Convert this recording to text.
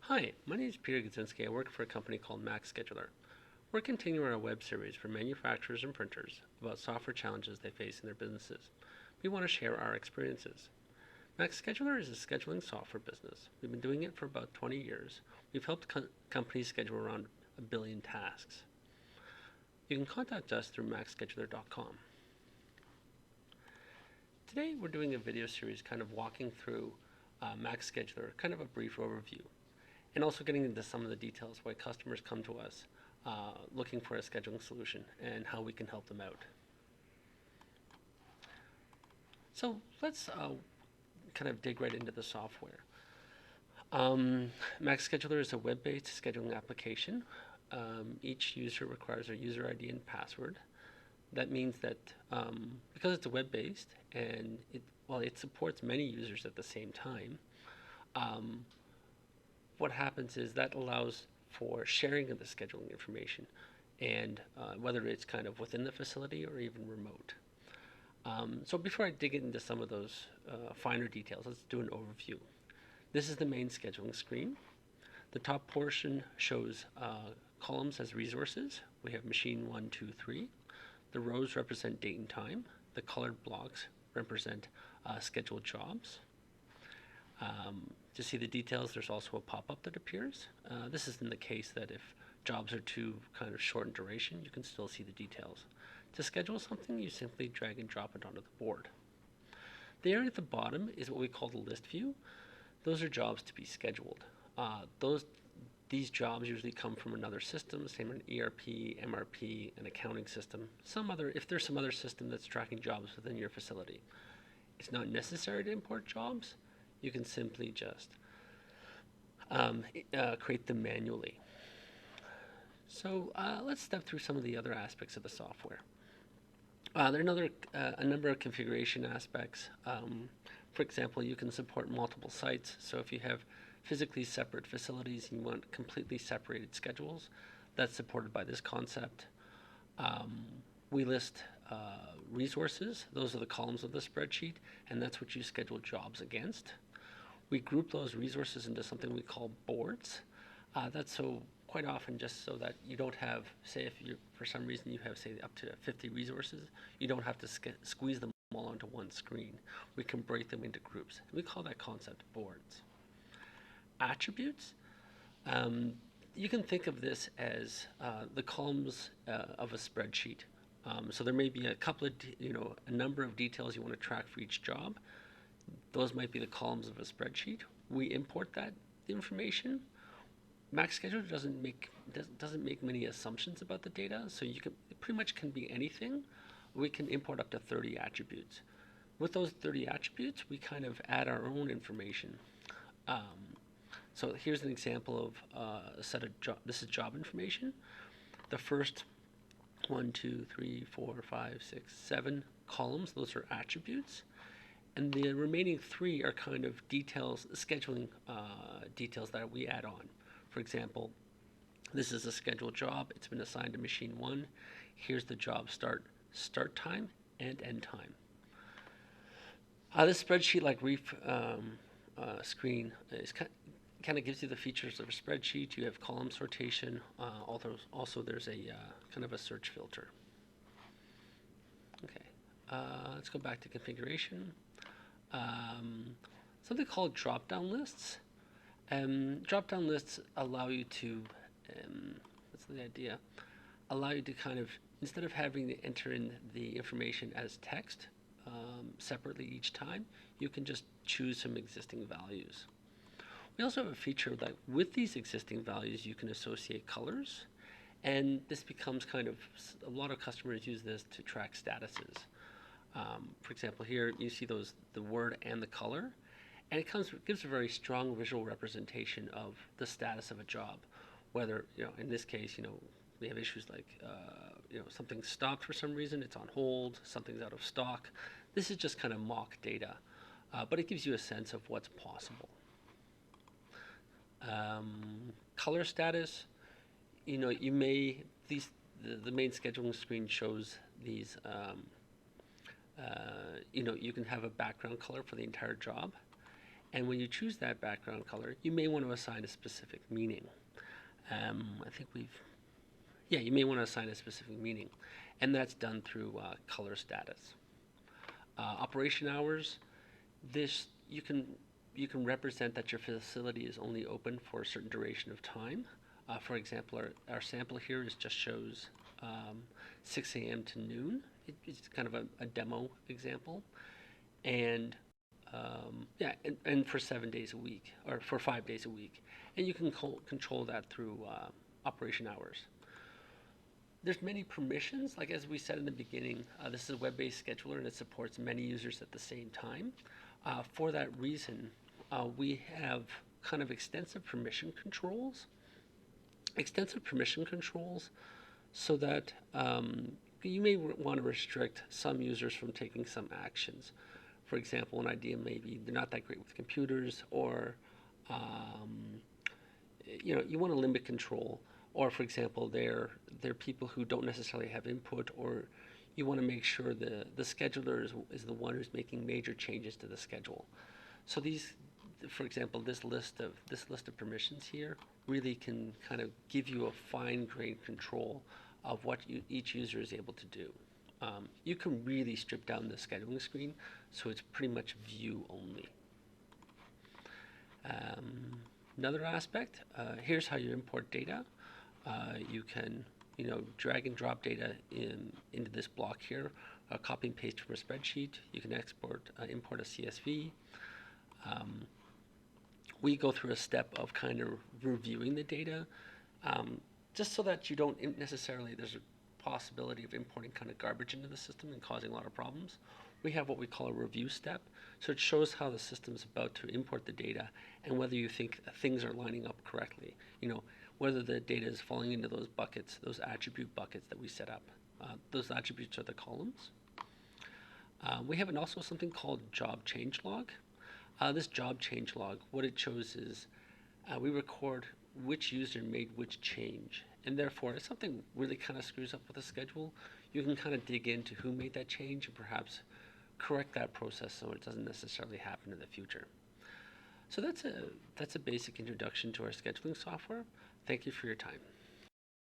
Hi, my name is Peter Gudzinski. I work for a company called MaxScheduler. We're continuing our web series for manufacturers and printers about software challenges they face in their businesses. We want to share our experiences. MaxScheduler is a scheduling software business. We've been doing it for about 20 years. We've helped companies schedule around 1 billion tasks. You can contact us through maxscheduler.com. Today we're doing a video series kind of walking through MaxScheduler, kind of a brief overview, and also getting into some of the details why customers come to us looking for a scheduling solution and how we can help them out. So let's kind of dig right into the software. MaxScheduler is a web-based scheduling application. Each user requires a user ID and password. That means that because it's a web-based and it supports many users at the same time, what happens is that allows for sharing of the scheduling information, and whether it's kind of within the facility or even remote. So before I dig into some of those finer details, let's do an overview. This is the main scheduling screen. The top portion shows columns as resources. We have machine 1, 2, 3. The rows represent date and time. The colored blocks represent scheduled jobs. To see the details, there's also a pop-up that appears. This is in the case that if jobs are too kind of short in duration, you can still see the details. To schedule something, you simply drag and drop it onto the board. The area at the bottom is what we call the list view. Those are jobs to be scheduled. These jobs usually come from another system, same an ERP, MRP, an accounting system, if there's some other system that's tracking jobs within your facility. It's not necessary to import jobs. You can simply just create them manually. So let's step through some of the other aspects of the software. There are a number of configuration aspects. For example, you can support multiple sites. So if you have physically separate facilities and you want completely separated schedules, that's supported by this concept. We list resources. Those are the columns of the spreadsheet, and that's what you schedule jobs against. We group those resources into something we call boards. That's quite often just so that you don't have, say if for some reason you have, say, up to 50 resources, you don't have to squeeze them all onto one screen. We can break them into groups. We call that concept boards. Attributes. You can think of this as the columns of a spreadsheet. So there may be a number of details you want to track for each job. Those might be the columns of a spreadsheet. We import that information. MaxScheduler doesn't make many assumptions about the data, so it pretty much can be anything. We can import up to 30 attributes. With those 30 attributes, we kind of add our own information. So here's an example of a set of this is job information. The first 1, 2, 3, 4, 5, 6, 7 columns, those are attributes. And the remaining 3 are kind of details, scheduling details that we add on. For example, this is a scheduled job. It's been assigned to machine 1. Here's the job start time and end time. This spreadsheet-like screen kind of gives you the features of a spreadsheet. You have column sortation. Also there's a kind of a search filter. Okay, let's go back to configuration. Something called drop-down lists. Drop-down lists allow you to, what's the idea? Allow you to kind of, instead of having to enter in the information as text separately each time, you can just choose some existing values. We also have a feature that with these existing values, you can associate colors, and this becomes kind of, a lot of customers use this to track statuses. For example, here you see the word and the color, and it gives a very strong visual representation of the status of a job. Whether, in this case, we have issues like, something's stopped for some reason, it's on hold, something's out of stock. This is just kind of mock data, but it gives you a sense of what's possible. Color status, the main scheduling screen shows these. You can have a background color for the entire job, And when you choose that background color, you may want to assign a specific meaning. I think you may want to assign a specific meaning. And that's done through color status. Operation hours, this you can represent that your facility is only open for a certain duration of time. For example, our sample here just shows 6 a.m. to noon. It's kind of a demo example. And and for 7 days a week, or for 5 days a week. And you can control that through operation hours. There's many permissions, like as we said in the beginning, this is a web-based scheduler and it supports many users at the same time. For that reason, we have kind of extensive permission controls so that you may want to restrict some users from taking some actions. For example, an idea may be they're not that great with computers, or you want to limit control. Or, for example, they're people who don't necessarily have input, or you want to make sure the scheduler is the one who's making major changes to the schedule. So these, for example, this list of permissions here really can kind of give you a fine-grained control of what each user is able to do. You can really strip down the scheduling screen, so it's pretty much view only. Another aspect, here's how you import data. You can, drag and drop data into this block here, copy and paste from a spreadsheet. You can import a CSV. We go through a step of kind of reviewing the data, just so that you don't necessarily, there's a possibility of importing kind of garbage into the system and causing a lot of problems. We have what we call a review step. So it shows how the system's about to import the data and whether you think things are lining up correctly. Whether the data is falling into those buckets, those attribute buckets that we set up. Those attributes are the columns. We have also something called job change log. This job change log, what it shows is we record which user made which change. And therefore, if something really kind of screws up with the schedule, you can kind of dig into who made that change and perhaps correct that process so it doesn't necessarily happen in the future. So that's a basic introduction to our scheduling software. Thank you for your time.